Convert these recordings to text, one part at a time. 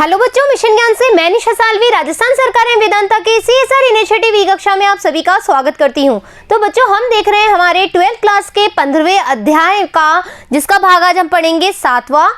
Hello बच्चों, mission ज्ञान से मैं निशा सालवी राजस्थान सरकार एवं वेदांता के CSR इनिशिएटिव ई कक्षा में आप सभी का स्वागत करती हूं। तो बच्चों, हम देख रहे हैं हमारे 12th क्लास के 15वें अध्याय का, जिसका भाग आज हम पढ़ेंगे 7वां।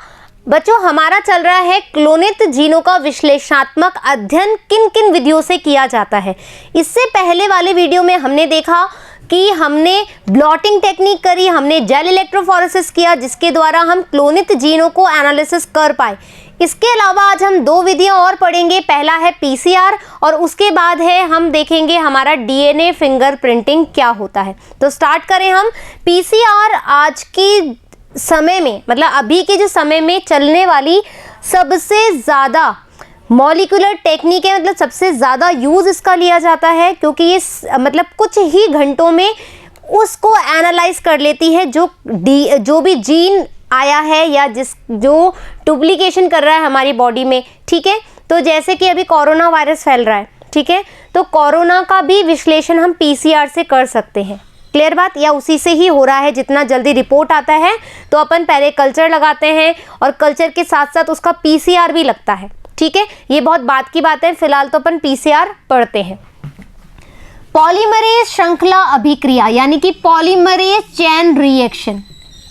बच्चों, हमारा चल रहा है क्लोनित जीनों का विश्लेषणात्मक अध्ययन किन किन विधियों से किया जाता है। इससे पहले वाले वीडियो में हमने देखा कि हमने ब्लॉटिंग टेक्निक करी, हमने जेल इलेक्ट्रोफोरेसिस किया, जिसके द्वारा हम क्लोनित जीनों को एनालिसिस कर पाए। इसके अलावा आज हम दो विधियां और पढ़ेंगे। पहला है PCR और उसके बाद है हम देखेंगे हमारा DNA फिंगरप्रिंटिंग क्या होता है। तो स्टार्ट करें हम। PCR आज की समय में, मतलब अभी के जो समय में चलने वाली सबसे ज़्यादा मॉलिक्यूलर टेक्निक है, मतलब सबसे ज़्यादा यूज़ इसका लिया जाता है, क्योंकि ये मतलब कुछ ही घंटों में उसको एनालाइज कर लेती है जो भी जीन आया है या जो डुप्लीकेशन कर रहा है हमारी बॉडी में। ठीक है, तो जैसे कि अभी कोरोना वायरस फैल रहा है, ठीक है, तो कोरोना का भी विश्लेषण हम PCR से कर सकते हैं। क्लियर बात, या उसी से ही हो रहा है। जितना जल्दी रिपोर्ट आता है तो अपन पहले कल्चर लगाते हैं और कल्चर के साथ साथ उसका PCR भी लगता है। ठीक है, ये बहुत बात की बात है, फिलहाल तो अपन PCR पढ़ते हैं। पॉलीमरेज श्रृंखला अभिक्रिया यानी कि polymerase chain reaction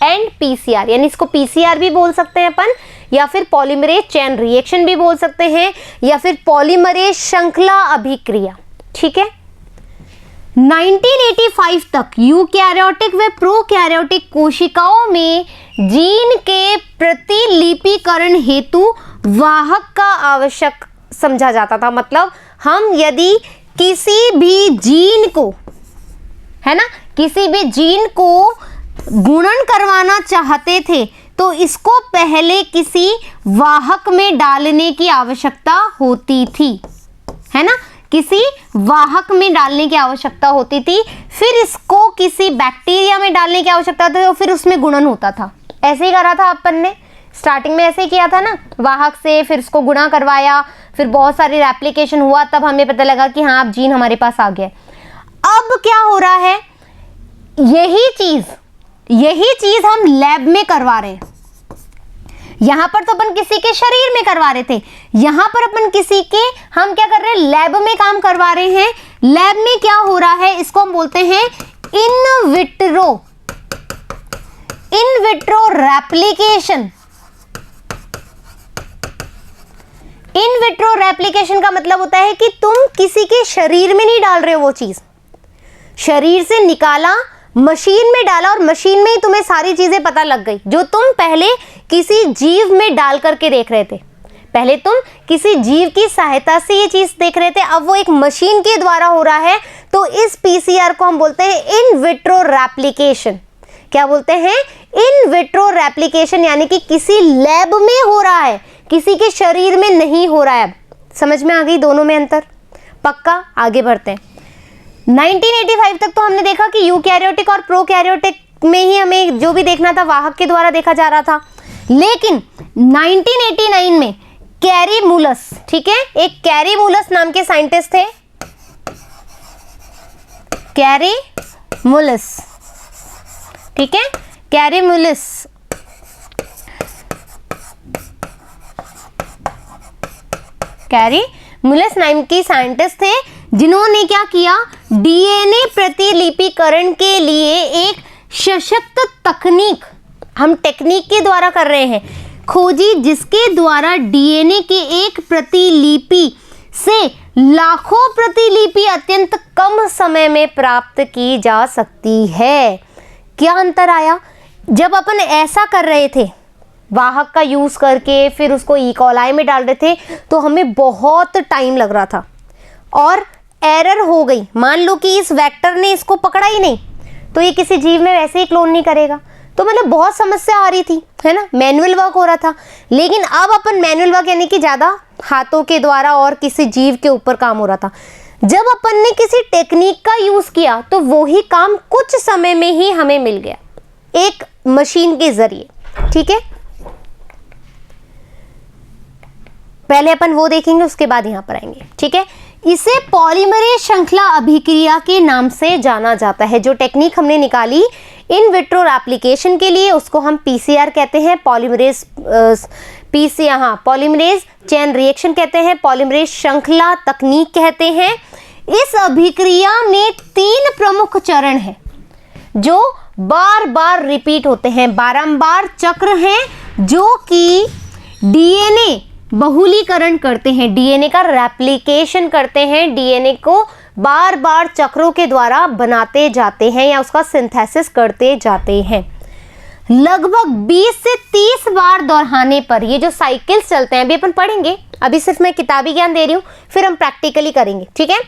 and PCR, यानी इसको PCR भी बोल सकते हैं अपन, या फिर पॉलीमरेज चेन रिएक्शन भी बोल सकते हैं, या फिर पॉलीमरेज श्रृंखला अभिक्रिया। ठीक है, 1985 तक यूकैरियोटिक व प्रोकैरियोटिक कोशिकाओं में जीन के प्रतिलिपिकरण हेतु वाहक का आवश्यक समझा जाता था। मतलब हम यदि किसी भी जीन को, है ना, किसी भी जीन को गुणन करवाना चाहते थे तो इसको पहले किसी वाहक में डालने की आवश्यकता होती थी, है ना, किसी वाहक में डालने की आवश्यकता होती थी। फिर इसको किसी बैक्टीरिया में डालने की आवश्यकता थी और फिर उसमें गुणन होता था। ऐसे ही करा था अपन ने, स्टार्टिंग में ऐसे ही किया था ना, वाहक से फिर इसको गुणा करवाया, फिर बहुत सारी रेप्लिकेशन हुआ, तब हमें पता लगा कि हाँ, अब जीन हमारे पास आ गया। अब क्या हो रहा है, यही चीज हम लैब में करवा रहे हैं। यहां पर तो अपन किसी के शरीर में करवा रहे थे, यहां पर अपन किसी के, हम क्या कर रहे हैं, लैब में काम करवा रहे हैं। लैब में क्या हो रहा है, इसको हम बोलते हैं in vitro replication. In vitro replication का मतलब होता है कि तुम किसी के शरीर में नहीं डाल रहे हो, वो चीज शरीर से निकाला, मशीन में डाला और मशीन में ही तुम्हें सारी चीजें पता लग गई जो तुम पहले किसी जीव में डाल करके देख रहे थे। पहले तुम किसी जीव की सहायता से ये चीज देख रहे थे, अब वो एक मशीन के द्वारा हो रहा है। तो इस PCR को हम बोलते हैं इन विट्रो रेप्लिकेशन। क्या बोलते हैं? इन विट्रो रेप्लिकेशन, यानी कि किसी लैब में हो रहा है, किसी के शरीर में नहीं हो रहा है। अब समझ में आ गई दोनों में अंतर? पक्का। आगे बढ़ते हैं। 1985 तक तो हमने देखा कि यूकैरियोटिक और प्रोकैरियोटिक में ही हमें जो भी देखना था वाहक के द्वारा देखा जा रहा था। लेकिन 1989 में कैरीमुलस, ठीक है, एक कैरीमुलस नाम के साइंटिस्ट थे, कैरीमुलस, ठीक है, कैरीमुलस नाम की साइंटिस्ट थे, जिन्होंने क्या किया, DNA प्रतिलिपिकरण के लिए एक सशक्त तकनीक, हम टेक्निक के द्वारा कर रहे हैं, खोजी, जिसके द्वारा DNA के एक प्रतिलिपि से लाखों प्रतिलिपि अत्यंत कम समय में प्राप्त की जा सकती है। क्या अंतर आया? जब अपन ऐसा कर रहे थे, वाहक का यूज करके फिर उसको ई कॉलाई में डाल रहे थे, तो हमें बहुत टाइम लग रहा था और एरर हो गई। मान लो कि इस वेक्टर ने इसको पकड़ा ही नहीं, तो ये किसी जीव में वैसे ही क्लोन नहीं करेगा। तो मतलब बहुत समस्या आ रही थी, है ना, मैनुअल वर्क हो रहा था। लेकिन अब अपन मैनुअल वर्क यानी कि ज़्यादा हाथों के द्वारा और किसी जीव के ऊपर काम हो रहा था। जब अपन ने किसी टेक्निक का यूज़ किया तो वही काम कुछ समय में ही हमें मिल गया, एक मशीन के जरिए। ठीक है, पहले अपन वो देखेंगे, उसके बाद यहाँ पर आएंगे। ठीक है, इसे पॉलीमरेज श्रृंखला अभिक्रिया के नाम से जाना जाता है। जो टेक्निक हमने निकाली, इन विट्रो एप्लीकेशन के लिए उसको हम पीसीआर कहते हैं, पॉलीमरेज पॉलीमरेज चेन रिएक्शन कहते हैं, पॉलीमरेज श्रृंखला तकनीक कहते हैं। इस अभिक्रिया में 3 प्रमुख चरण हैं जो बार बार रिपीट होते हैं, बारंबार चक्र हैं जो कि डीएनए बहुलीकरण करते हैं, डीएनए का रेप्लिकेशन करते हैं, डीएनए को बार बार चक्रों के द्वारा बनाते जाते हैं या उसका सिंथेसिस करते जाते हैं। लगभग 20 से 30 बार दोहराने पर ये जो साइकिल्स चलते हैं, अभी अपन पढ़ेंगे, अभी सिर्फ मैं किताबी ज्ञान दे रही हूँ, फिर हम प्रैक्टिकली करेंगे, ठीक है।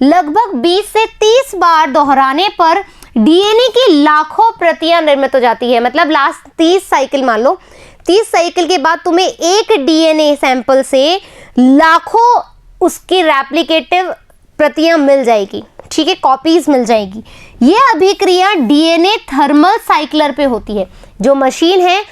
लगभग 20 से 30 बार दोहराने पर डीएनए की लाखों प्रतियां निर्मित हो जाती है। मतलब लास्ट 30 साइकिल मान लो, 30 साइकिल के बाद तुम्हें एक डीएनए सैंपल से लाखों उसकी रेप्लिकेटिव प्रतियां मिल जाएगी, ठीक है, कॉपीज मिल जाएगी। ये अभिक्रिया डीएनए थर्मल साइक्लर पे होती है। जो मशीन है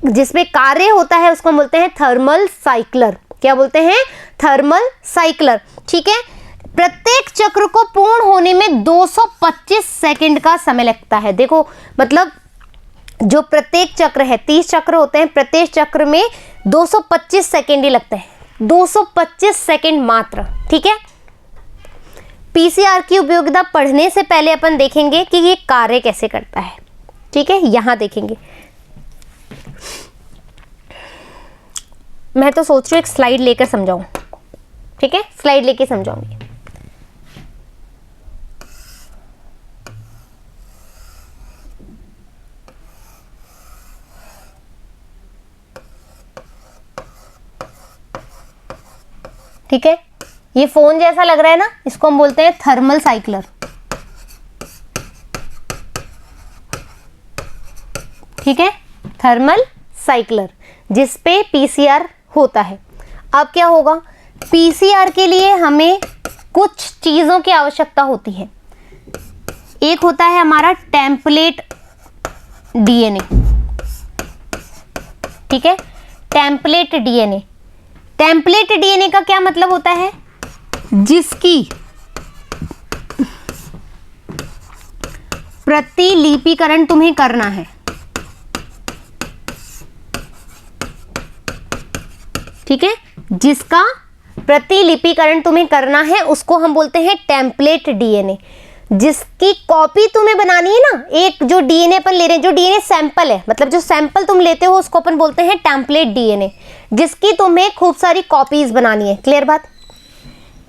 जिसमें कार्य होता है उसको बोलते हैं थर्मल साइक्लर। क्या बोलते हैं? थर्मल साइक्लर, ठीक है। प्रत्येक चक्र को पूर्ण होने में 225 सेकंड का समय लगता है। देखो मतलब जो प्रत्येक चक्र है, 30 चक्र होते हैं, प्रत्येक चक्र में 225 सेकंड ही लगते हैं, 225 सेकंड मात्र, ठीक है। पीसीआर की उपयोगिता पढ़ने से पहले अपन देखेंगे कि ये कार्य कैसे करता है, ठीक है। यहां देखेंगे, मैं तो सोच रही हूँ एक स्लाइड लेकर समझाऊं, ठीक है, स्लाइड लेके समझाऊंगी। ठीक है, ये फोन जैसा लग रहा है ना, इसको हम बोलते हैं थर्मल साइक्लर, ठीक है, थर्मल साइक्लर, जिस पे पीसीआर होता है। अब क्या होगा, पीसीआर के लिए हमें कुछ चीजों की आवश्यकता होती है। एक होता है हमारा टेम्पलेट डीएनए, ठीक है, टेम्पलेट डीएनए। टेम्पलेट डीएनए का क्या मतलब होता है? जिसकी प्रतिलिपिकरण तुम्हें करना है, ठीक है, जिसका प्रतिलिपिकरण तुम्हें करना है उसको हम बोलते हैं टेम्पलेट डीएनए। जिसकी कॉपी तुम्हें बनानी है ना, एक जो डीएनए अपन ले रहे हैं, जो डीएनए सैंपल है, मतलब जो सैंपल तुम लेते हो उसको अपन बोलते हैं टेम्पलेट डीएनए, जिसकी तुम्हें खूब सारी कॉपीज बनानी है। क्लियर बात?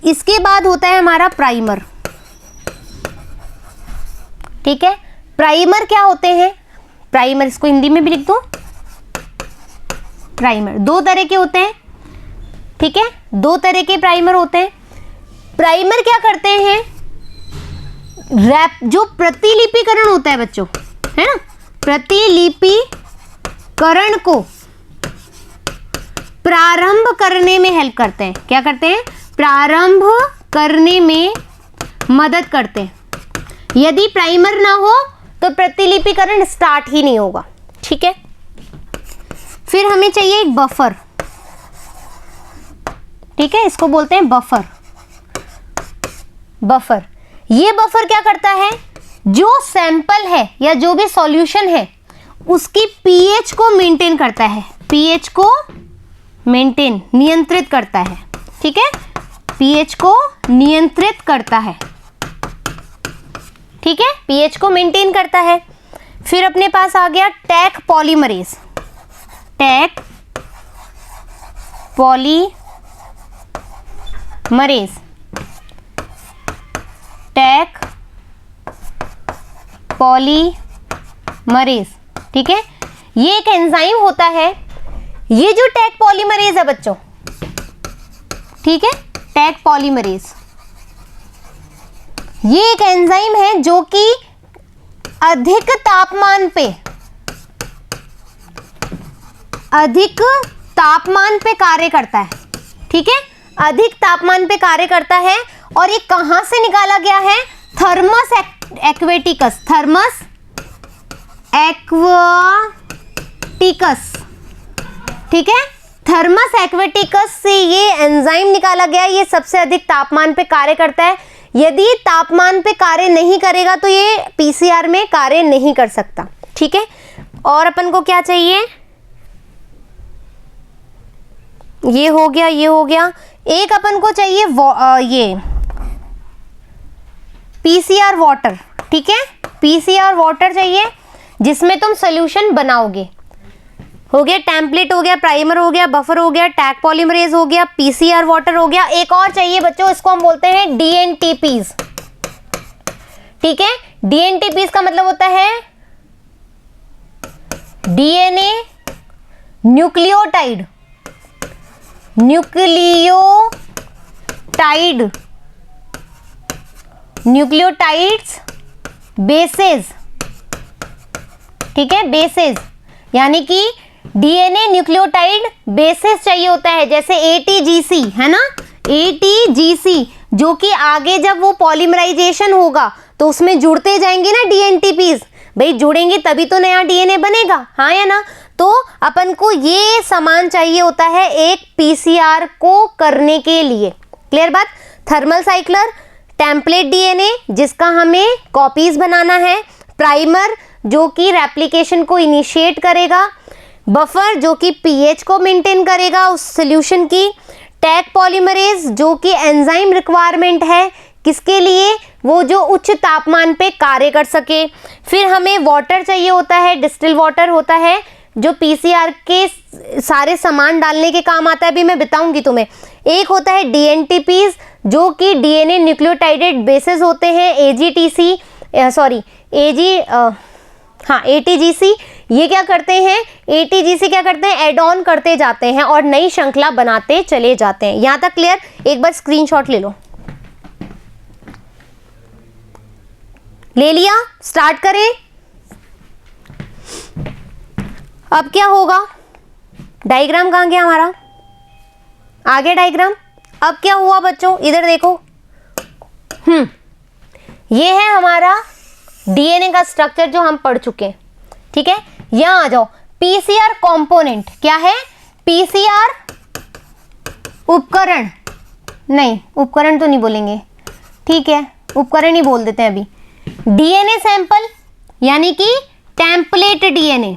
इसके बाद होता है हमारा प्राइमर, ठीक है। प्राइमर क्या होते हैं? प्राइमर, इसको हिंदी में भी लिख दो, प्राइमर 2 तरह के होते हैं, ठीक है, 2 तरह के प्राइमर होते हैं। प्राइमर क्या करते हैं? जो प्रतिलिपिकरण होता है बच्चों, है ना, प्रतिलिपिकरण को प्रारंभ करने में हेल्प करते हैं। क्या करते हैं? प्रारंभ करने में मदद करते हैं। यदि प्राइमर ना हो तो प्रतिलिपिकरण स्टार्ट ही नहीं होगा, ठीक है। फिर हमें चाहिए एक बफर, ठीक है, इसको बोलते हैं बफर। बफर, ये बफर क्या करता है? जो सैंपल है या जो भी सॉल्यूशन है उसकी पीएच को मेंटेन करता है, पीएच को मेंटेन, नियंत्रित करता है, ठीक है, पीएच को नियंत्रित करता है, ठीक है, पीएच को मेंटेन करता है। फिर अपने पास आ गया Taq polymerase, Taq polymerase, Taq polymerase, ठीक है। ये एक एंजाइम होता है, ये जो टैक पॉलीमरेज है बच्चों, ठीक है, टैक पॉलीमरेज, ये एक एंजाइम है जो कि अधिक तापमान पे कार्य करता है, ठीक है, अधिक तापमान पे कार्य करता है। और ये कहां से निकाला गया है? थर्मस एक्वेटिकस, थर्मस एक्वेटिकस, ठीक है, थर्मस एक्वेटिकस से ये एंजाइम निकाला गया। ये सबसे अधिक तापमान पे कार्य करता है। यदि तापमान पे कार्य नहीं करेगा तो ये पीसीआर में कार्य नहीं कर सकता। ठीक है। और अपन को क्या चाहिए, ये हो गया, ये हो गया। एक अपन को चाहिए ये पीसीआर वाटर, ठीक है, पीसीआर वाटर चाहिए जिसमें तुम सोल्यूशन बनाओगे। हो गया टेम्पलेट, हो गया प्राइमर, हो गया बफर, हो गया टैग पॉलीमरेज, हो गया पीसीआर वाटर, हो गया। एक और चाहिए बच्चों, इसको हम बोलते हैं डीएनटीपीज, ठीक है। डीएनटीपीज का मतलब होता है डीएनए न्यूक्लियोटाइड, न्यूक्लियोटाइड्स बेसेस, ठीक है, बेसेस, यानी कि डीएनए न्यूक्लियोटाइड बेसिस चाहिए होता है, जैसे एटीजीसी है ना, एटीजीसी, जो कि आगे जब वो पॉलीमराइजेशन होगा तो उसमें जुड़ते जाएंगे ना डीएनटीपीज, भाई जुड़ेंगे तभी तो नया डीएनए बनेगा, हाँ या ना। तो अपन को ये सामान चाहिए होता है एक पीसीआर को करने के लिए, क्लियर बात। थर्मल साइक्लर, टेम्पलेट डीएनए जिसका हमें कॉपीज बनाना है, प्राइमर जो कि रेप्लिकेशन को इनिशिएट करेगा, बफर जो कि पीएच को मेंटेन करेगा उस सॉल्यूशन की, टैग पॉलीमरेज जो कि एंजाइम रिक्वायरमेंट है, किसके लिए, वो जो उच्च तापमान पे कार्य कर सके। फिर हमें वाटर चाहिए होता है, डिस्टिल वाटर होता है जो पीसीआर के सारे सामान डालने के काम आता है, अभी मैं बताऊंगी तुम्हें। एक होता है डीएनटीपीज जो कि डीएनए न्यूक्लियोटाइडेड बेसेस होते हैं, एजीटीसी सॉरी एटीजीसी। ये क्या करते हैं, एटीजीसी क्या करते हैं, एड ऑन करते जाते हैं और नई श्रृंखला बनाते चले जाते हैं। यहां तक क्लियर। एक बार स्क्रीनशॉट ले लो, ले लिया, स्टार्ट करें। अब क्या होगा, डायग्राम कहां गया हमारा, आगे डायग्राम। अब क्या हुआ बच्चों, इधर देखो, ये है हमारा डीएनए का स्ट्रक्चर जो हम पढ़ चुके हैं, ठीक है। यहां आ जाओ, पीसीआर कंपोनेंट क्या है, पीसीआर उपकरण, नहीं उपकरण तो नहीं बोलेंगे, ठीक है, उपकरण ही बोल देते हैं अभी। डीएनए सैंपल यानी कि टेम्पलेट डीएनए,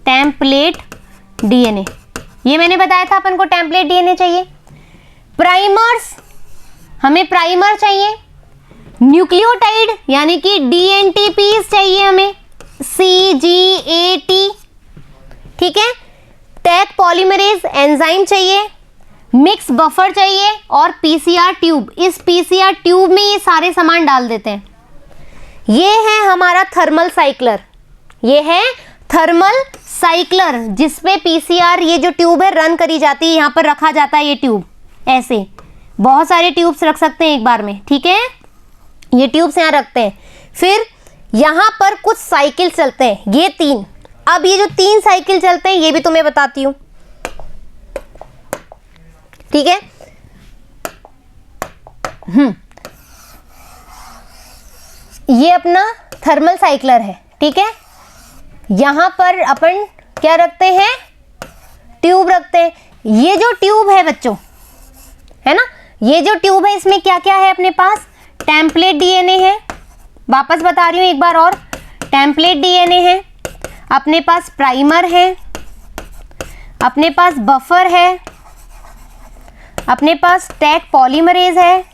टेम्पलेट डीएनए, ये मैंने बताया था अपन को टेम्पलेट डीएनए चाहिए। प्राइमर्स, हमें प्राइमर चाहिए। न्यूक्लियोटाइड यानी कि डीएनटीपीज चाहिए हमें, CGAT, ठीक है। टैग पॉलीमरेज एंजाइम चाहिए, मिक्स बफर चाहिए और पीसीआर ट्यूब। इस पीसीआर ट्यूब में ये सारे सामान डाल देते हैं। ये है हमारा थर्मल साइक्लर, ये है थर्मल साइक्लर जिसपे पीसीआर ये जो ट्यूब है रन करी जाती है, यहां पर रखा जाता है ये ट्यूब, ऐसे बहुत सारे ट्यूब्स रख सकते हैं एक बार में, ठीक है। ये ट्यूब्स यहां रखते हैं, फिर यहां पर कुछ साइकिल चलते हैं, ये 3। अब ये जो 3 साइकिल चलते हैं ये भी तुम्हें बताती हूं, ठीक है। ये अपना थर्मल साइक्लर है, ठीक है। यहां पर अपन क्या रखते हैं, ट्यूब रखते हैं। ये जो ट्यूब है बच्चों, है ना, ये जो ट्यूब है इसमें क्या क्या है अपने पास, टेम्पलेट डीएनए है, वापस बता रही हूं एक बार और, टेम्पलेट डीएनए है, अपने पास प्राइमर है, अपने पास बफर है, अपने पास टैग पॉलीमरेज है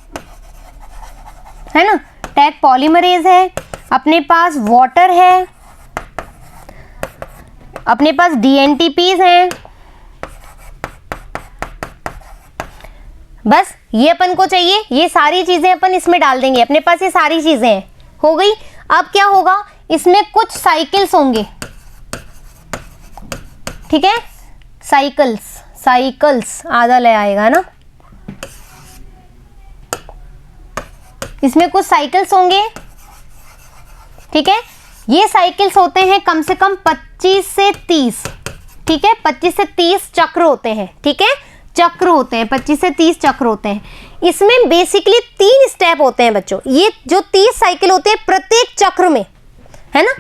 ना, टैग पॉलीमरेज है, अपने पास वाटर है, अपने पास डीएनटीपीज हैं। बस ये अपन को चाहिए, ये सारी चीजें अपन इसमें डाल देंगे, अपने पास ये सारी चीजें हैं, हो गई। अब क्या होगा, इसमें कुछ साइकिल्स होंगे, ठीक है, साइकिल्स आधा ले आएगा ना, इसमें कुछ साइकिल्स होंगे, ठीक है। ये साइकिल्स होते हैं कम से कम 25 से 30, ठीक है, 25 से 30 चक्र होते हैं, ठीक है, चक्र होते हैं, 25 से 30 चक्र होते हैं। इसमें बेसिकली 3 स्टेप होते हैं बच्चों। ये जो 30 साइकिल होते हैं प्रत्येक चक्र में, है ना,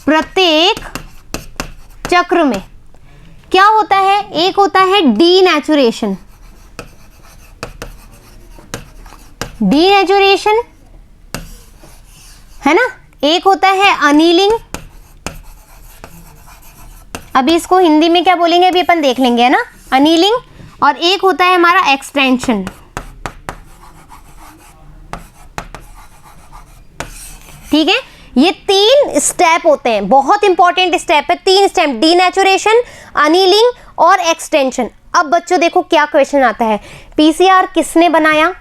प्रत्येक चक्र में क्या होता है, एक होता है डीनेचुरेशन, डीनेचुरेशन है ना, एक होता है अनीलिंग, अभी इसको हिंदी में क्या बोलेंगे अभी अपन देख लेंगे, है ना। अनीलिंग और एक होता है हमारा एक्सटेंशन। ठीक है, ये 3 स्टेप होते हैं, बहुत इंपॉर्टेंट स्टेप है, 3 स्टेप, डीनेचुरेशन, अनीलिंग और एक्सटेंशन। अब बच्चों देखो क्या क्वेश्चन आता है, पीसीआर किसने बनाया?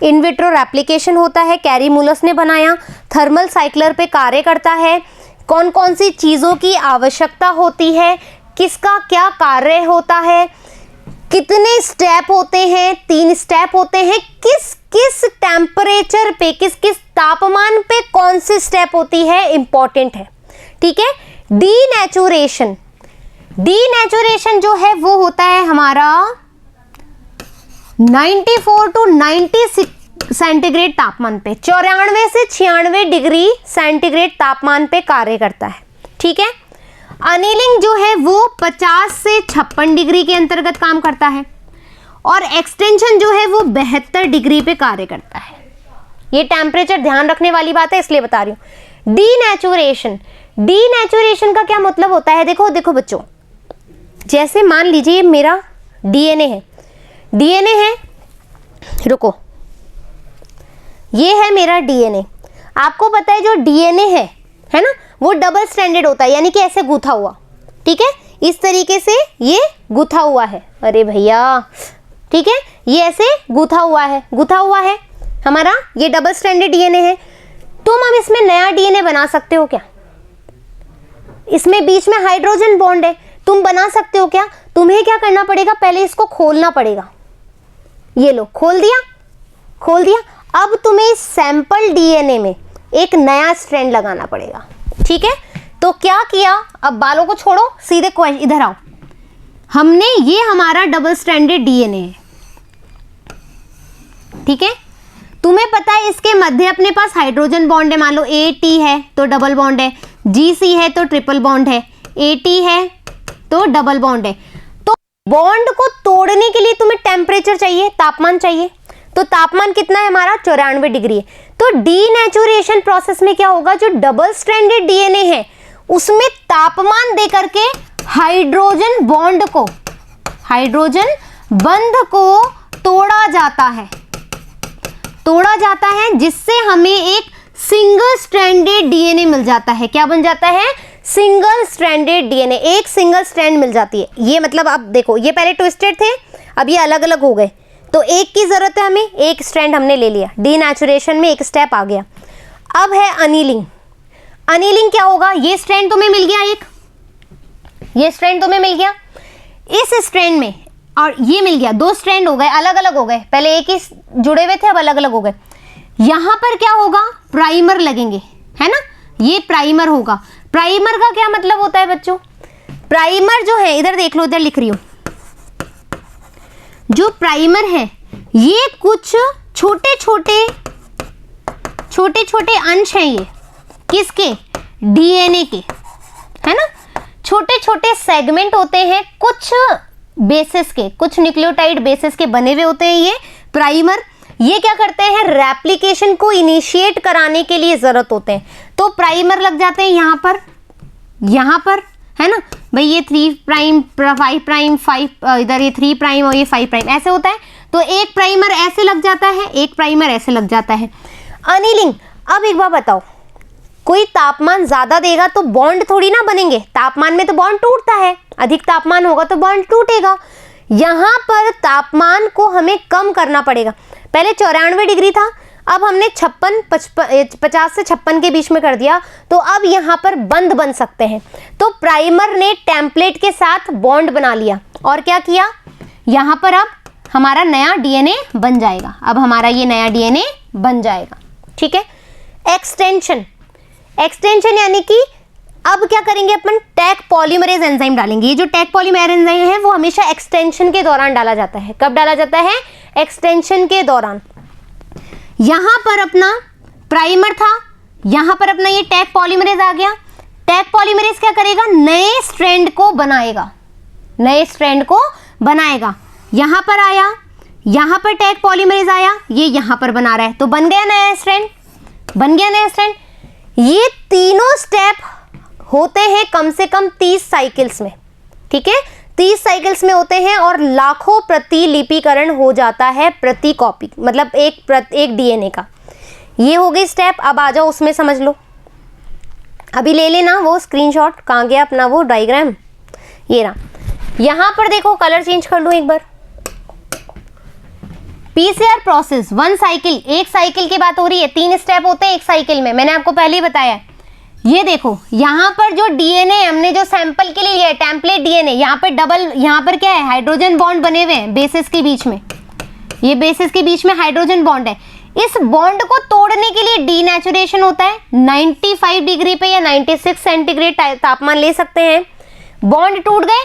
इन विट्रो रेप्लिकेशन होता है, कैरी मुलस ने बनाया, थर्मल साइक्लर पे कार्य करता है, कौन कौन सी चीज़ों की आवश्यकता होती है, किसका क्या कार्य होता है, कितने स्टेप होते हैं, 3 स्टेप होते हैं, किस किस टेम्परेचर पे, किस किस तापमान पे कौन सी स्टेप होती है, इंपॉर्टेंट है। ठीक है, डीनेचुरेशन, डीनेचुरेशन जो है वो होता है हमारा 94 to 96 सेंटीग्रेड तापमान पे, 94 से 96 डिग्री सेंटीग्रेड तापमान पे कार्य करता है। ठीक है, अनीलिंग जो है वो 50 से 56 डिग्री के अंतर्गत काम करता है और एक्सटेंशन जो है वो 72 डिग्री पे कार्य करता है। ये टेम्परेचर ध्यान रखने वाली बात है इसलिए बता रही हूँ। डीनेचुरेशन, डीनेचुरेशन का क्या मतलब होता है? देखो देखो बच्चों, जैसे मान लीजिए ये मेरा डीएनए है, डीएनए है, रुको, ये है मेरा डीएनए। आपको पता है जो डीएनए है ना, वो डबल स्ट्रैंडेड होता है, यानी कि ऐसे गूथा हुआ। ठीक है, इस तरीके से ये गूथा हुआ है, अरे भैया, ठीक है, ये ऐसे गूथा हुआ है हमारा, ये डबल स्ट्रैंडेड डीएनए है। तुम अब इसमें नया डीएनए बना सकते हो क्या? इसमें बीच में हाइड्रोजन बॉन्ड है, तुम बना सकते हो क्या? तुम्हें क्या करना पड़ेगा, पहले इसको खोलना पड़ेगा। ये लो, खोल दिया। अब तुम्हें सैंपल डीएनए में एक नया स्ट्रैंड लगाना पड़ेगा। ठीक है, तो क्या किया, अब बालों को छोड़ो, सीधे इधर आओ। हमने, ये हमारा डबल स्ट्रैंडेड डीएनए है। ठीक है, तुम्हें पता है इसके मध्य अपने पास हाइड्रोजन बॉन्ड है, मान लो AT है तो डबल बॉन्ड है, GC है तो ट्रिपल बॉन्ड है, AT है तो डबल बॉन्ड है। तो बॉन्ड को तोड़ने के लिए तुम्हें टेम्परेचर चाहिए, तापमान चाहिए। तो तापमान कितना है हमारा, 94 डिग्री है। तो डीनेचुरेशन प्रोसेस में क्या होगा, जो डबल स्ट्रैंडेड डीएनए है उसमें तापमान दे करके हाइड्रोजन बंध को तोड़ा जाता है, जिससे हमें एक सिंगल स्ट्रैंडेड डीएनए मिल जाता है। क्या बन जाता है, सिंगल स्ट्रैंडेड डीएनए, एक सिंगल स्ट्रैंड मिल जाती है। ये मतलब अब देखो, ये पहले ट्विस्टेड थे, अब ये अलग अलग हो गए, तो एक की जरूरत है हमें, एक स्ट्रैंड हमने ले लिया, डीनेचुरेशन में एक स्टेप आ गया। अब है अनीलिंग। अनीलिंग क्या होगा, ये स्ट्रैंड तुम्हें मिल गया, ये स्ट्रैंड तुम्हें मिल गया, इस स्ट्रैंड में और ये मिल गया, 2 स्ट्रैंड हो गए, अलग अलग हो गए, पहले एक ही जुड़े हुए थे अब अलग अलग हो गए। यहां पर क्या होगा, प्राइमर लगेंगे, है ना, ये प्राइमर होगा। प्राइमर का क्या मतलब होता है बच्चों, प्राइमर जो है, इधर देख लो, इधर लिख रही हूं, जो प्राइमर है ये कुछ छोटे छोटे अंश हैं, ये किसके, डीएनए के, है ना, छोटे छोटे सेगमेंट होते हैं, कुछ बेसिस के, कुछ न्यूक्लियोटाइड बेसिस के बने हुए होते हैं ये प्राइमर। ये क्या करते हैं, रेप्लिकेशन को इनिशिएट कराने के लिए जरूरत होते हैं, तो प्राइमर लग जाते हैं यहाँ पर, है ना भाई, ये 3 प्राइम 5 प्राइम 5, इधर ये 3 प्राइम और ये 5 प्राइम, ऐसे होता है। तो एक प्राइमर ऐसे लग जाता है, एक प्राइमर ऐसे लग जाता है। अनीलिंग, अब एक बार बताओ, कोई तापमान ज्यादा देगा तो बॉन्ड थोड़ी ना बनेंगे, तापमान में तो बॉन्ड टूटता है, अधिक तापमान होगा तो बॉन्ड टूटेगा। यहां पर तापमान को हमें कम करना पड़ेगा, पहले 94 डिग्री था, अब हमने 50 से 56 के बीच में कर दिया, तो अब यहाँ पर बंध बन सकते हैं। तो प्राइमर ने टेम्पलेट के साथ बॉन्ड बना लिया और क्या किया, यहाँ पर अब हमारा नया डीएनए बन जाएगा, अब हमारा ये नया डीएनए बन जाएगा। ठीक है, एक्सटेंशन यानी कि अब क्या करेंगे अपन, टैग पॉलीमरेज एंजाइम डालेंगे। ये जो टैग पॉलीमरेज एंजाइम है वो हमेशा एक्सटेंशन के दौरान डाला जाता है। कब डाला जाता है, एक्सटेंशन के दौरान। यहां पर अपना प्राइमर था, यहां पर अपना ये टैग पॉलीमरेज आ गया। टैग पॉलीमरेज क्या करेगा, नए स्ट्रैंड को बनाएगा, यहां पर आया, यहां पर टैग पॉलीमरेज आया, ये यहां पर बना रहा है, तो बन गया नया स्ट्रैंड। ये तीनों स्टेप होते हैं कम से कम 30 साइकिल्स में, ठीक है, 30 साइकिल्स में होते हैं और लाखों प्रतिलिपिकरण हो जाता है प्रति कॉपी, मतलब एक डीएनए का। ये हो गई स्टेप। अब आ जाओ उसमें समझ लो। अभी ले लेना वो स्क्रीनशॉट, कहाँ गया अपना वो डायग्राम, ये रहा। यहाँ पर देखो, कलर चेंज कर लो एक बार। पीसीआर प्रोसेस 1 साइकिल, एक साइकिल की बात हो रही है, 3 स्टेप होते हैं एक साइकिल में, मैंने आपको पहले ही बताया। ये देखो यहाँ पर जो डीएनए हमने जो सैंपल के लिए लिया है, टेम्पलेट डीएनए, यहाँ पे डबल, यहाँ पर क्या है, हाइड्रोजन बॉन्ड बने हुए हैं बेसिस के बीच में, ये बेसिस के बीच में हाइड्रोजन बॉन्ड है। इस बॉन्ड को तोड़ने के लिए डीनेचुरेशन होता है 95 डिग्री पे या 96 सेंटीग्रेड तापमान ले सकते हैं। बॉन्ड टूट गए,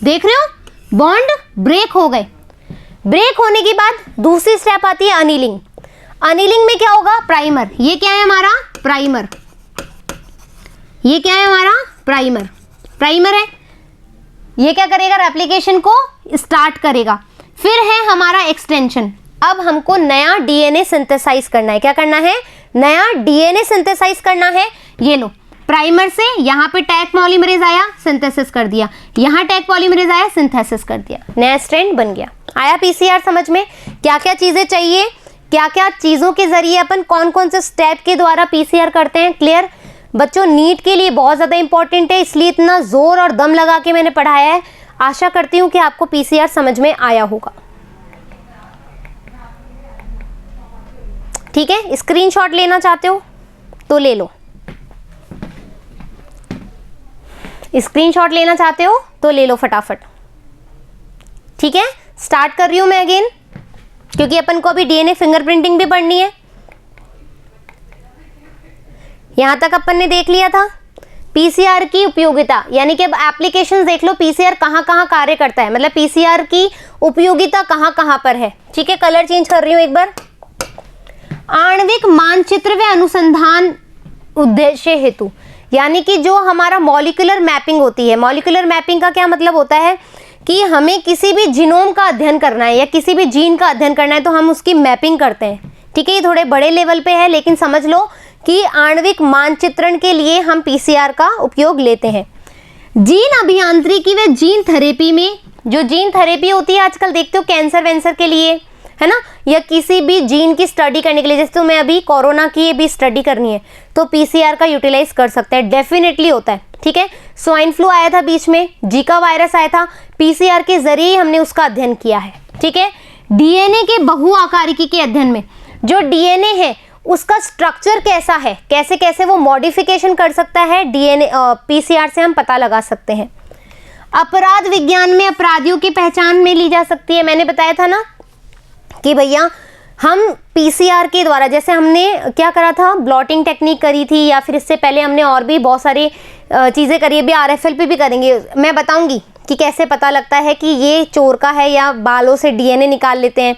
देख रहे हो, बॉन्ड ब्रेक हो गए। ब्रेक होने के बाद दूसरी स्टेप आती है अनिलिंग। अनिलिंग में क्या होगा, प्राइमर। ये क्या है हमारा प्राइमर, ये क्या है हमारा प्राइमर, प्राइमर है। ये क्या करेगा, रेप्लिकेशन को स्टार्ट करेगा। फिर है हमारा एक्सटेंशन। अब हमको नया डीएनए सिंथेसाइज करना है। क्या करना है, नया डीएनए सिंथेसाइज करना है। ये लो, प्राइमर से यहाँ पे टैग पॉलीमरेज आया, सिंथेसिस कर दिया, यहाँ टैग पॉलीमरेज आया, सिंथेसिस कर दिया, नया स्ट्रैंड बन गया। आया पीसीआर समझ में, क्या क्या चीजें चाहिए, क्या क्या चीजों के जरिए अपन कौन कौन से स्टेप के द्वारा पीसीआर करते हैं। क्लियर बच्चों, नीट के लिए बहुत ज्यादा इंपॉर्टेंट है, इसलिए इतना जोर और दम लगा के मैंने पढ़ाया है। आशा करती हूँ कि आपको पीसीआर समझ में आया होगा। ठीक है, स्क्रीनशॉट लेना चाहते हो तो ले लो, स्क्रीनशॉट लेना चाहते हो तो ले लो फटाफट। ठीक है, स्टार्ट कर रही हूं मैं अगेन, क्योंकि अपन को अभी डीएनए फिंगरप्रिंटिंग भी पढ़नी है। यहां तक अपन ने देख लिया था पीसीआर की उपयोगिता, यानी कि अब एप्लीकेशंस देख लो, पीसीआर कहां कहां कार्य करता है, मतलब पीसीआर की उपयोगिता कहां कहां पर है। ठीक है, कलर चेंज कर रही हूं एक बार। आणविक मानचित्र व अनुसंधान उद्देश्य हेतु, यानी कि जो हमारा मॉलिक्यूलर मैपिंग होती है, मॉलिक्यूलर मैपिंग का क्या मतलब होता है कि हमें किसी भी जीनोम का अध्ययन करना है या किसी भी जीन का अध्ययन करना है तो हम उसकी मैपिंग करते हैं। ठीक है, ये थोड़े बड़े लेवल पे है, लेकिन समझ लो कि आणविक मानचित्रण के लिए हम पीसीआर का उपयोग लेते हैं। जीन अभियांत्रिकी व जीन थेरेपी में, जो जीन थेरेपी होती है आजकल देखते हो कैंसर वैंसर के लिए, है ना, या किसी भी जीन की स्टडी करने के लिए, जैसे तुम्हें अभी कोरोना की भी स्टडी करनी है तो पीसीआर का यूटिलाइज कर सकते हैं, डेफिनेटली होता है। ठीक है, स्वाइन फ्लू आया था बीच में, जीका वायरस आया था, पीसीआर के जरिए ही हमने उसका अध्ययन किया है। ठीक है, डीएनए के बहुआकारिकी के अध्ययन में जो डीएनए है उसका स्ट्रक्चर कैसा है, कैसे कैसे वो मॉडिफिकेशन कर सकता है, डीएनए पीसीआर से हम पता लगा सकते हैं। अपराध विज्ञान में अपराधियों की पहचान में ली जा सकती है। मैंने बताया था ना कि भैया हम पीसीआर के द्वारा, जैसे हमने क्या करा था, ब्लॉटिंग टेक्निक करी थी, या फिर इससे पहले हमने और भी बहुत सारी चीज़ें करी है, अभी आरएफएलपी भी करेंगे। मैं बताऊंगी कि कैसे पता लगता है कि ये चोर का है, या बालों से डीएनए निकाल लेते हैं।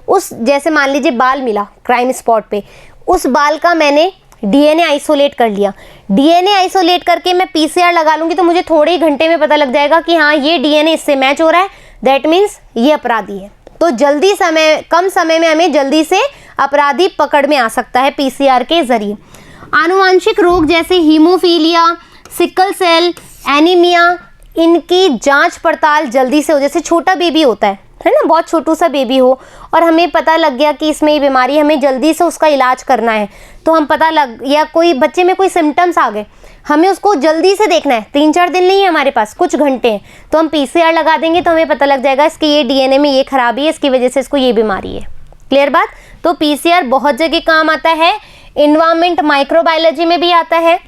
उस जैसे मान लीजिए बाल मिला क्राइम स्पॉट पे, उस बाल का मैंने डीएनए आइसोलेट कर लिया, डीएनए आइसोलेट करके मैं पीसीआर लगा लूँगी तो मुझे थोड़े ही घंटे में पता लग जाएगा कि हाँ ये डीएनए इससे मैच हो रहा है, दैट मीन्स ये अपराधी है। तो जल्दी समय, कम समय में हमें जल्दी से अपराधी पकड़ में आ सकता है पीसीआर के जरिए। आनुवांशिक रोग जैसे हीमोफीलिया, सिकल सेल, एनीमिया, इनकी जांच पड़ताल जल्दी से हो। जैसे छोटा बेबी होता है ना, बहुत छोटू सा बेबी हो और हमें पता लग गया कि इसमें ये बीमारी, हमें जल्दी से उसका इलाज करना है, तो हम पता लग, या कोई बच्चे में कोई सिम्टम्स आ गए, हमें उसको जल्दी से देखना है, 3-4 दिन नहीं है हमारे पास, कुछ घंटे हैं, तो हम पीसीआर लगा देंगे तो हमें पता लग जाएगा इसके ये डीएनए में ये खराबी है, इसकी वजह से इसको ये बीमारी है। क्लियर बात। तो पीसीआर बहुत जगह काम आता है, इन्वायरमेंट माइक्रोबायोलॉजी में भी आता है,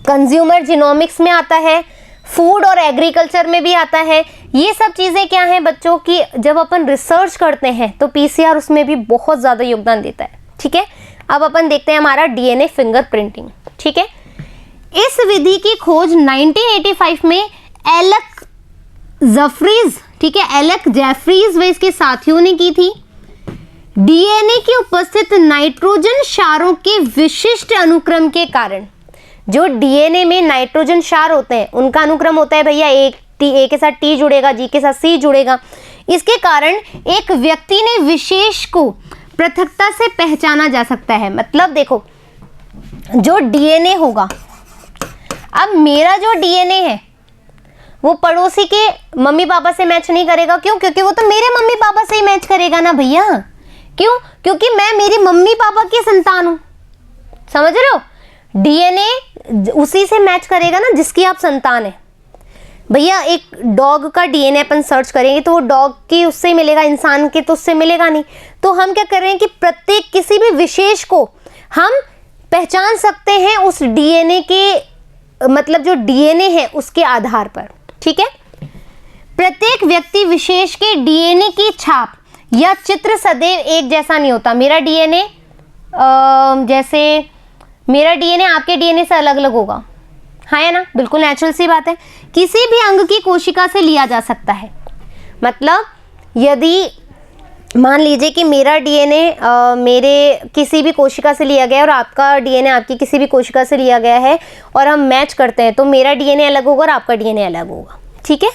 कंज्यूमर जीनोमिक्स में आता है, फूड और एग्रीकल्चर में भी आता है। ये सब चीज़ें क्या हैं बच्चों की, जब अपन रिसर्च करते हैं तो पीसीआर उसमें भी बहुत ज़्यादा योगदान देता है। ठीक है, अब अपन देखते हैं हमारा डीएनए फिंगरप्रिंटिंग। ठीक है, इस विधि की खोज 1985 में एलेक जेफरीज, ठीक है, एलेक जेफरीज व इसके साथियों ने की थी। डीएनए की उपस्थित नाइट्रोजन क्षारों के विशिष्ट अनुक्रम के कारण, जो डीएनए में नाइट्रोजन क्षार होते हैं उनका अनुक्रम होता है भैया, ए के साथ टी जुड़ेगा, जी के साथ सी जुड़ेगा। इसके कारण एक व्यक्ति ने विशेष को पृथकता से पहचाना जा सकता है। मतलब देखो, जो डीएनए होगा, अब मेरा जो डीएनए है वो पड़ोसी के मम्मी पापा से मैच नहीं करेगा। क्यों? क्योंकि वो तो मेरे मम्मी पापा से ही मैच करेगा ना भैया। क्यों? क्योंकि मैं मेरी मम्मी पापा की संतान हूं। समझ रहे हो? डीएनए उसी से मैच करेगा ना जिसकी आप संतान है। भैया एक डॉग का डीएनए अपन सर्च करेंगे तो वो डॉग की उससे मिलेगा, इंसान के तो उससे मिलेगा नहीं। तो हम क्या कर रहे हैं कि प्रत्येक किसी भी विशेष को हम पहचान सकते हैं उस डीएनए के, मतलब जो डीएनए है उसके आधार पर। ठीक है? प्रत्येक व्यक्ति विशेष के डीएनए की छाप या चित्र सदैव एक जैसा नहीं होता। मेरा डीएनए जैसे मेरा डीएनए आपके डीएनए से अलग अलग होगा, हाँ या ना? बिल्कुल नेचुरल सी बात है। किसी भी अंग की कोशिका से लिया जा सकता है। मतलब यदि मान लीजिए कि मेरा डीएनए मेरे किसी भी कोशिका से लिया गया है और आपका डीएनए आपकी किसी भी कोशिका से लिया गया है और हम मैच करते हैं, तो मेरा डीएनए अलग होगा और आपका डीएनए अलग होगा। ठीक है?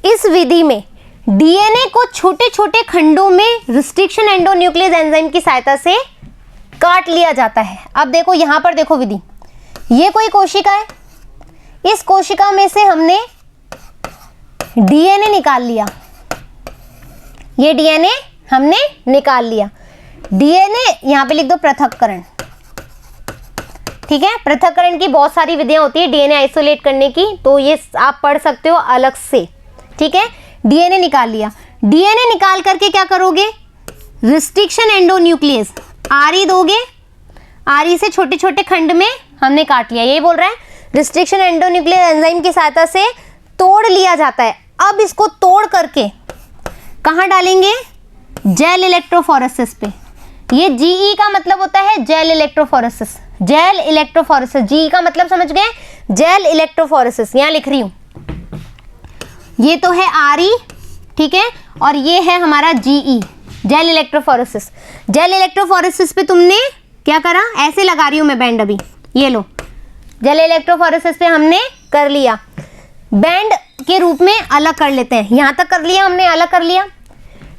इस विधि में डीएनए को छोटे छोटे खंडों में रिस्ट्रिक्शन एंडोन्यूक्लियस एंजाइम की सहायता से काट लिया जाता है। अब देखो यहां पर देखो विधि, ये कोई कोशिका है, इस कोशिका में से हमने डीएनए निकाल लिया, ये डीएनए हमने निकाल लिया। डीएनए यहां पे लिख दो पृथक्करण। ठीक है? पृथक्करण की बहुत सारी विधियां होती है डीएनए आइसोलेट करने की, तो ये आप पढ़ सकते हो अलग से। ठीक है? डीएनए निकाल लिया, डीएनए निकाल करके क्या करोगे? रिस्ट्रिक्शन एंडोन्यूक्लियस आरई दोगे, आरई से छोटे छोटे खंड में हमने काट लिया। ये बोल रहा है रिस्ट्रिक्शन एंडोन्यूक्लियर एंजाइम की सहायता से तोड़ लिया जाता है। अब इसको तोड़ करके कहाँ डालेंगे? जेल इलेक्ट्रोफोरेसिस पे। ये जीई का मतलब होता है gel electrophoresis. Gel electrophoresis, GE का मतलब समझ गए? Gel electrophoresis. यहां लिख रही हूं, ये तो है आरई, ठीक है, और ये है हमारा GE, gel electrophoresis. Gel electrophoresis पे तुमने क्या करा? ऐसे लगा रही हूं मैं बैंड अभी, ये लो, जेल इलेक्ट्रोफोरेसिस पे हमने कर लिया। बैंड के रूप में अलग कर लेते हैं। यहां तक कर लिया हमने, अलग कर लिया।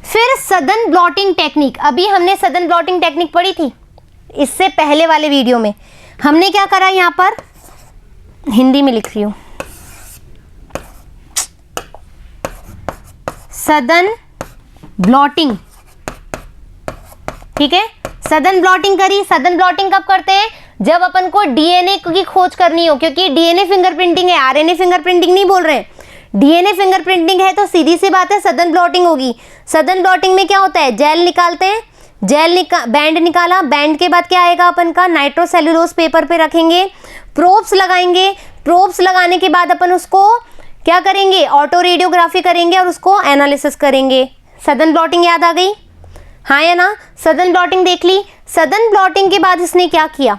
फिर सदन ब्लॉटिंग टेक्निक, अभी हमने सदन ब्लॉटिंग टेक्निक पढ़ी थी इससे पहले वाले वीडियो में। हमने क्या करा? यहां पर हिंदी में लिख रही हूं, सदन ब्लॉटिंग। ठीक है? सदन ब्लॉटिंग करी। सदन ब्लॉटिंग कब करते हैं? जब अपन को डीएनए की खोज करनी हो, क्योंकि डीएनए फिंगरप्रिंटिंग है, आरएनए फिंगरप्रिंटिंग नहीं बोल रहे हैं। डीएनए फिंगरप्रिंटिंग है तो सीधी सी बात है सदन ब्लॉटिंग होगी। सदन ब्लॉटिंग में क्या होता है? जेल निकालते हैं, बैंड निकाला, बैंड के बाद क्या आएगा अपन का? नाइट्रोसेल्यूलोज पेपर पे रखेंगे, प्रोब्स लगाएंगे। प्रोब्स लगाने के बाद अपन उसको क्या करेंगे? ऑटो रेडियोग्राफी करेंगे और उसको एनालिसिस करेंगे। सदन ब्लॉटिंग याद आ गई, हाँ या ना? सदन ब्लॉटिंग देख ली। सदन ब्लॉटिंग के बाद इसने क्या किया?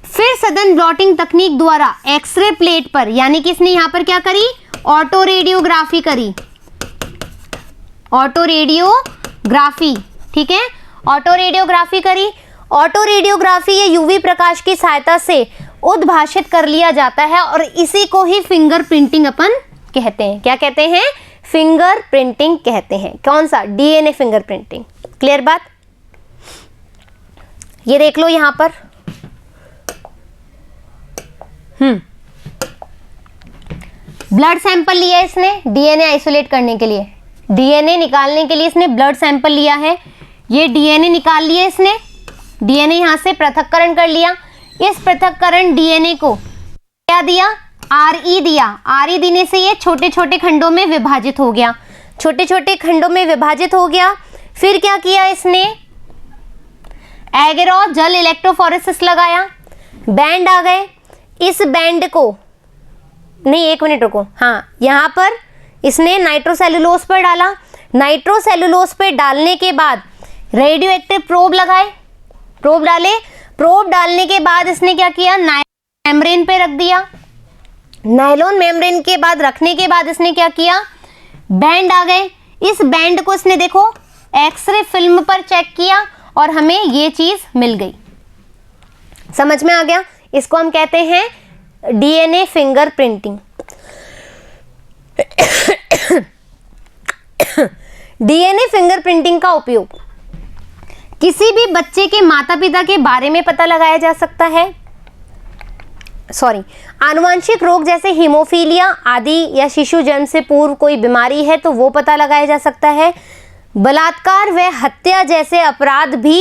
फिर सदन ब्लॉटिंग तकनीक द्वारा एक्सरे प्लेट पर, यानी कि इसने यहां पर क्या करी? ऑटो रेडियोग्राफी करी। ऑटो रेडियोग्राफी, ठीक है, ऑटो रेडियोग्राफी करी। ऑटो रेडियोग्राफी या यूवी प्रकाश की सहायता से उद्भाषित कर लिया जाता है और इसी को ही फिंगर प्रिंटिंग अपन कहते हैं। क्या कहते हैं? फिंगर प्रिंटिंग कहते हैं। कौन सा? DNA finger printing. क्लियर बात? ये देख लो यहां पर, ब्लड सैंपल लिया इसने डीएनए आइसोलेट करने के लिए, डीएनए निकालने के लिए इसने ब्लड सैंपल लिया है। ये डीएनए निकाल लिया इसने, डीएनए यहां से पृथक्करण कर लिया। इस पृथक्करण डीएनए को क्या दिया? आरई दिया। आरई देने से ये छोटे छोटे खंडों में विभाजित हो गया, छोटे छोटे खंडों में विभाजित हो गया। फिर क्या किया इसने? एगेरो जेल इलेक्ट्रोफोरेसिस लगाया, बैंड आ गए। इस बैंड को नहीं, एक मिनट रुको, हाँ, यहां पर इसने नाइट्रोसेल्यूलोज पर डाला। नाइट्रोसेल्यूलोज पर डालने के बाद रेडियो एक्टिव प्रोब लगाए, प्रोब डाले। प्रोब डालने के बाद इसने क्या किया? नायलॉन मेम्ब्रेन पे रख दिया। नायलॉन मेम्ब्रेन के बाद रखने के बाद इसने क्या किया? बैंड आ गए। इस बैंड को इसने देखो एक्सरे फिल्म पर चेक किया और हमें ये चीज मिल गई। समझ में आ गया? इसको हम कहते हैं DNA finger printing. DNA finger printing का उपयोग किसी भी बच्चे के माता पिता के बारे में पता लगाया जा सकता है। आनुवंशिक रोग जैसे हीमोफीलिया आदि या शिशु जन्म से पूर्व कोई बीमारी है तो वो पता लगाया जा सकता है। बलात्कार व हत्या जैसे अपराध भी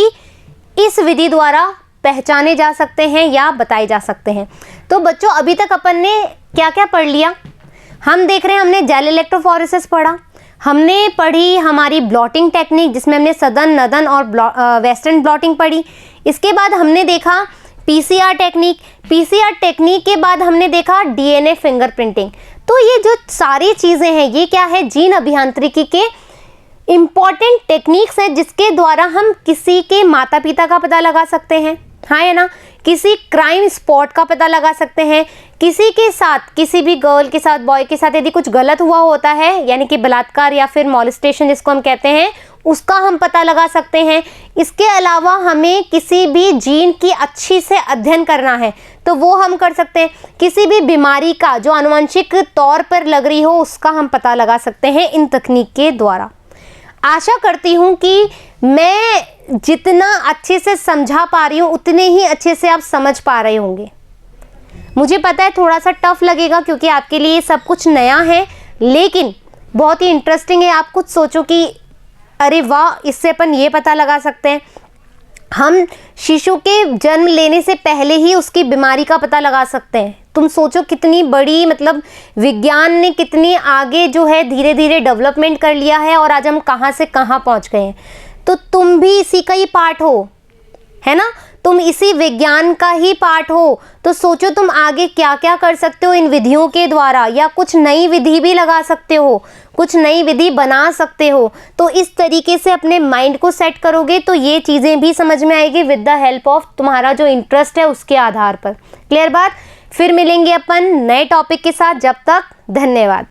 इस विधि द्वारा पहचाने जा सकते हैं या बताए जा सकते हैं। तो बच्चों अभी तक अपन ने क्या क्या पढ़ लिया? हम देख रहे हैं हमने जेल इलेक्ट्रोफोरेसिस पढ़ा, हमने पढ़ी हमारी ब्लॉटिंग टेक्निक जिसमें हमने सदर्न नदन और वेस्टर्न ब्लॉटिंग पढ़ी। इसके बाद हमने देखा पीसीआर टेक्निक के बाद हमने देखा डीएनए फिंगरप्रिंटिंग। तो ये जो सारी चीज़ें हैं ये क्या है? जीन अभियांत्रिकी के इम्पॉर्टेंट टेक्निक्स है जिसके द्वारा हम किसी के माता पिता का पता लगा सकते हैं, हाँ है ना, किसी क्राइम स्पॉट का पता लगा सकते हैं, किसी के साथ किसी भी गर्ल के साथ बॉय के साथ यदि कुछ गलत हुआ होता है यानी कि बलात्कार या फिर मॉलेस्टेशन जिसको हम कहते हैं उसका हम पता लगा सकते हैं। इसके अलावा हमें किसी भी जीन की अच्छी से अध्ययन करना है तो वो हम कर सकते हैं। किसी भी बीमारी का जो आनुवंशिक तौर पर लग रही हो उसका हम पता लगा सकते हैं इन तकनीक के द्वारा। आशा करती हूँ कि मैं जितना अच्छे से समझा पा रही हूँ उतने ही अच्छे से आप समझ पा रहे होंगे। मुझे पता है थोड़ा सा टफ लगेगा क्योंकि आपके लिए सब कुछ नया है, लेकिन बहुत ही इंटरेस्टिंग है। आप कुछ सोचो कि अरे वाह, इससे अपन ये पता लगा सकते हैं, हम शिशु के जन्म लेने से पहले ही उसकी बीमारी का पता लगा सकते हैं। तुम सोचो कितनी बड़ी, मतलब विज्ञान ने कितनी आगे जो है धीरे धीरे डेवलपमेंट कर लिया है और आज हम कहाँ से कहाँ पहुँच गए हैं। तो तुम भी इसी का ही पार्ट हो, है ना, तुम इसी विज्ञान का ही पार्ट हो। तो सोचो तुम आगे क्या क्या कर सकते हो इन विधियों के द्वारा, या कुछ नई विधि भी लगा सकते हो, कुछ नई विधि बना सकते हो। तो इस तरीके से अपने माइंड को सेट करोगे तो ये चीज़ें भी समझ में आएगी विद द हेल्प ऑफ तुम्हारा जो इंटरेस्ट है उसके आधार पर। क्लियर बात? फिर मिलेंगे अपन नए टॉपिक के साथ, जब तक धन्यवाद।